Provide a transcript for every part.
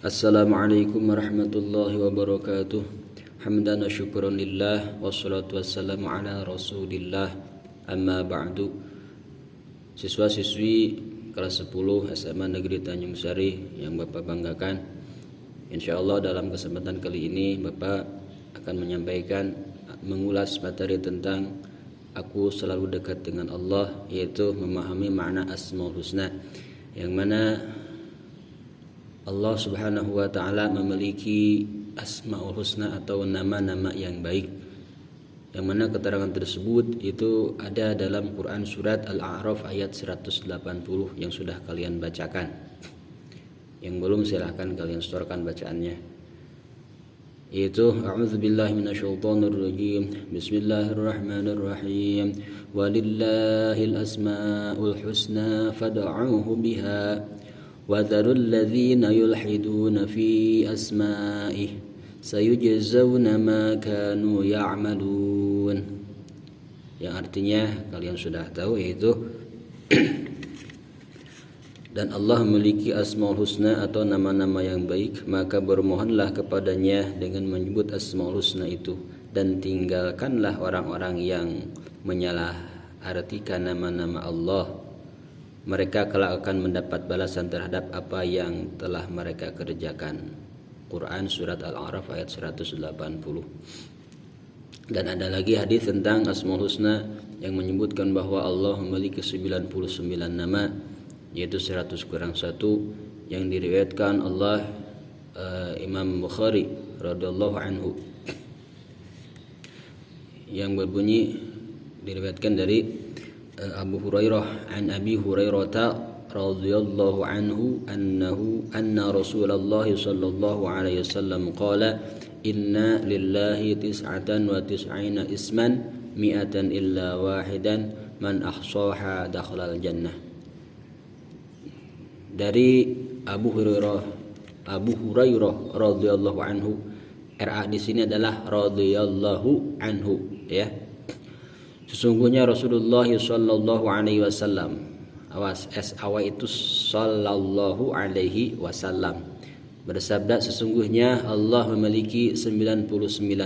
Assalamualaikum warahmatullahi wabarakatuh. Hamdan wa syukran lillah wassalatu wassalamu ala rasulillah. Amma ba'du. Siswa-siswi kelas 10 SMA Negeri Tanjung Sari yang Bapak banggakan, insyaallah dalam kesempatan kali ini Bapak akan mengulas materi tentang aku selalu dekat dengan Allah, yaitu memahami makna Asmaul Husna, yang mana Allah Subhanahu wa taala memiliki Asmaul Husna atau nama-nama yang baik, yang mana keterangan tersebut itu ada dalam Quran surat Al-A'raf ayat 180 yang sudah kalian bacakan. Yang belum silahkan kalian setorkan bacaannya. Yaitu a'udzubillahi minasyaitonirrajim. Bismillahirrahmanirrahim. Walillahil asmaul husna fad'uuhu biha وَذَرُوا الَّذِينَ يُلْحِدُونَ فِي أَسْمَائِهِ سَيُجْزَوْنَ مَا كَانُوا يَعْمَلُونَ. Yang artinya kalian sudah tahu, yaitu dan Allah memiliki Asmaul Husna atau nama-nama yang baik, maka bermohonlah kepadanya dengan menyebut Asmaul Husna itu, dan tinggalkanlah orang-orang yang menyalahartikan nama-nama Allah. Mereka kelak akan mendapat balasan terhadap apa yang telah mereka kerjakan. Quran surat Al-A'raf ayat 180. Dan ada lagi hadis tentang Asmaul Husna yang menyebutkan bahwa Allah memiliki 99 nama, yaitu 100 kurang 1, yang diriwayatkan Allah Imam Bukhari radhiyallahu anhu, yang berbunyi, diriwayatkan dari Abu Hurairah an Abi Hurairah radhiyallahu anhu anna Rasulullah sallallahu alaihi wasallam qala inna lillahi tis'atan wa tis'ina isman mi'atan illa wahidan man ahsaha dakhalal jannah. Dari Abu Hurairah radhiyallahu anhu, RA di sini adalah radhiyallahu anhu, ya. Sesungguhnya Rasulullah sallallahu alaihi wasallam, awas awal itu sallallahu alaihi wasallam, bersabda, sesungguhnya Allah memiliki 99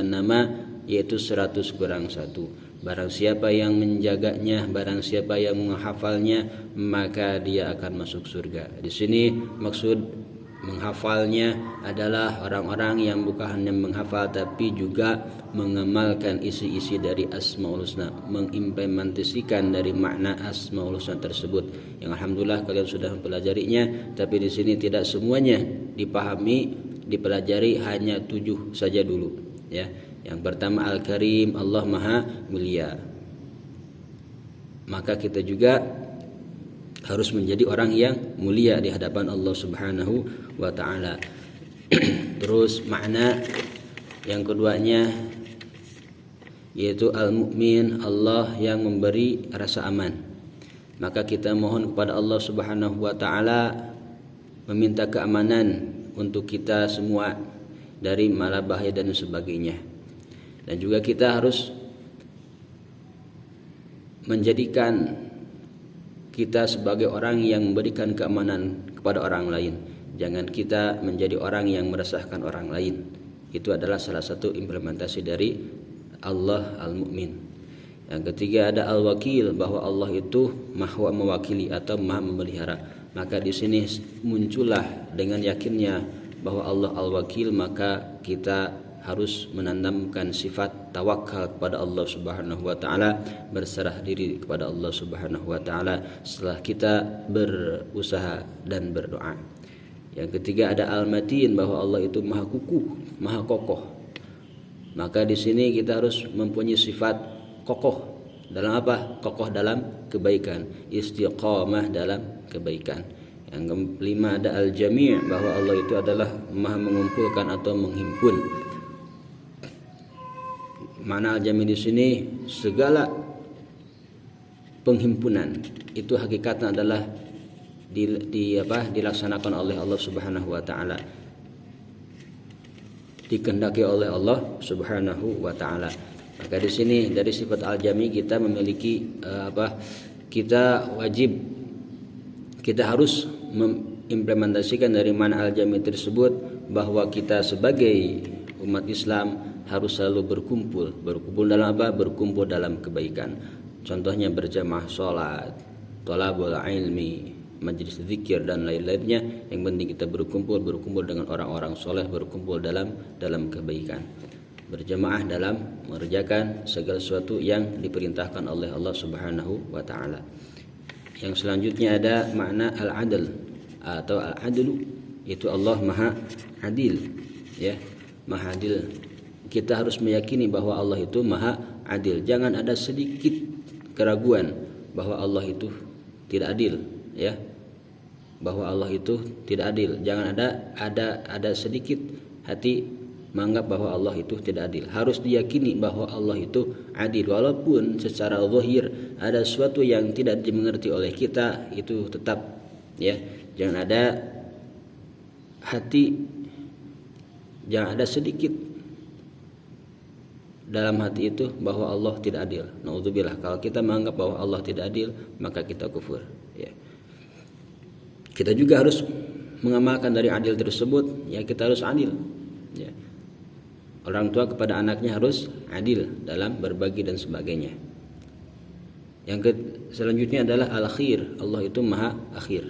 nama, yaitu 100 kurang 1. Barang siapa yang menjaganya, barang siapa yang menghafalnya, maka dia akan masuk surga. Di sini maksud menghafalnya adalah orang-orang yang bukan hanya menghafal tapi juga mengamalkan isi-isi dari Asmaul Husna, mengimplementasikan dari makna Asmaul Husna tersebut, yang alhamdulillah kalian sudah mempelajarinya. Tapi di sini tidak semuanya dipahami, dipelajari, hanya 7 saja dulu, ya. Yang pertama Al-Karim, Allah Maha Mulia. Maka kita juga harus menjadi orang yang mulia di hadapan Allah Subhanahu wa taala. Terus makna yang keduanya yaitu Al-Mu'min, Allah yang memberi rasa aman. Maka kita mohon kepada Allah Subhanahu wa taala meminta keamanan untuk kita semua dari malabahaya dan sebagainya. Dan juga kita harus menjadikan kita sebagai orang yang memberikan keamanan kepada orang lain. Jangan kita menjadi orang yang meresahkan orang lain. Itu adalah salah satu implementasi dari Allah Al-Mu'min. Yang ketiga ada Al-Wakil, bahwa Allah itu Maha mewakili atau Maha memelihara. Maka di sini muncullah dengan yakinnya bahwa Allah Al-Wakil, maka kita harus menanamkan sifat tawakal kepada Allah Subhanahu wa taala, berserah diri kepada Allah Subhanahu wa taala setelah kita berusaha dan berdoa. Yang ketiga ada Al-Matin, bahwa Allah itu Maha kukuh, Maha kokoh. Maka di sini kita harus mempunyai sifat kokoh dalam apa? Kokoh dalam kebaikan, istiqamah dalam kebaikan. Yang kelima ada Al-Jami', bahwa Allah itu adalah Maha mengumpulkan atau menghimpun. Mana Al-Jami' di sini segala penghimpunan itu hakikatnya adalah dilaksanakan oleh Allah Subhanahu wa taala, dikehendaki oleh Allah Subhanahu wa taala. Maka di sini dari sifat Al-Jami' kita memiliki kita wajib, kita harus mengimplementasikan dari makna al-jami tersebut bahwa kita sebagai umat Islam harus selalu berkumpul dalam apa? Berkumpul dalam kebaikan. Contohnya berjamaah salat, thalabul ilmi, majlis zikir dan lain-lainnya. Yang penting kita berkumpul dengan orang-orang soleh, berkumpul dalam kebaikan. Berjamaah dalam mengerjakan segala sesuatu yang diperintahkan oleh Allah Subhanahu wa taala. Yang selanjutnya ada makna al-adl atau al-adlu, itu Allah Maha Adil, ya. Maha Adil. Kita harus meyakini bahwa Allah itu Maha Adil. Jangan ada sedikit keraguan bahwa Allah itu tidak adil, ya. Bahwa Allah itu tidak adil. Jangan ada sedikit hati menganggap bahwa Allah itu tidak adil. Harus diyakini bahwa Allah itu adil, walaupun secara zahir ada sesuatu yang tidak dimengerti oleh kita, itu tetap, ya. Jangan ada sedikit dalam hati itu bahwa Allah tidak adil. Naudzubillah, kalau kita menganggap bahwa Allah tidak adil, maka kita kufur, ya. Kita juga harus mengamalkan dari adil tersebut, ya. Kita harus adil, ya. Orang tua kepada anaknya harus adil dalam berbagi dan sebagainya. Yang selanjutnya adalah al-akhir. Allah itu Maha Akhir.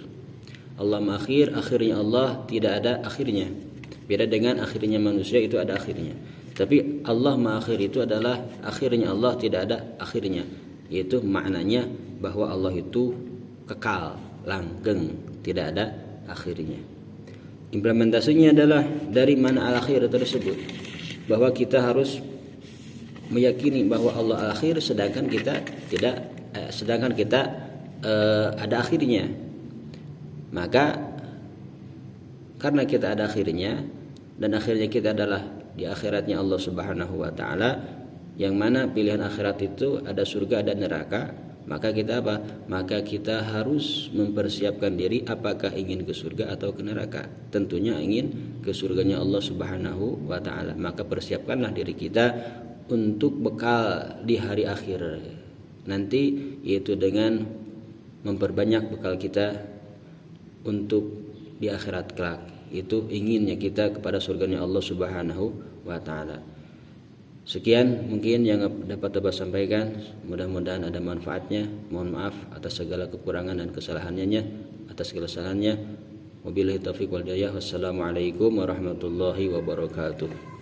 Allah Maha Akhir, akhirnya Allah tidak ada akhirnya. Beda dengan akhirnya manusia, itu ada akhirnya. Tapi Allah Maha Akhir itu adalah akhirnya Allah tidak ada akhirnya. Yaitu maknanya bahwa Allah itu kekal, langgeng, tidak ada akhirnya. Implementasinya adalah dari mana al-akhir tersebut, bahwa kita harus meyakini bahwa Allah al-akhir sedangkan kita tidak, ada akhirnya. Maka karena kita ada akhirnya, dan akhirnya kita adalah di akhiratnya Allah Subhanahu wa taala, yang mana pilihan akhirat itu ada surga dan neraka, maka kita apa? Maka kita harus mempersiapkan diri apakah ingin ke surga atau ke neraka. Tentunya ingin ke surganya Allah Subhanahu wa taala. Maka persiapkanlah diri kita untuk bekal di hari akhir nanti, yaitu dengan memperbanyak bekal kita untuk di akhirat kelak. Itu inginnya kita kepada surganya Allah Subhanahu wa taala. Sekian mungkin yang dapat Abah sampaikan, mudah-mudahan ada manfaatnya. Mohon maaf atas segala kekurangan dan kesalahannya. Wabillahi taufiq wal hidayah. Wassalamualaikum warahmatullahi wabarakatuh.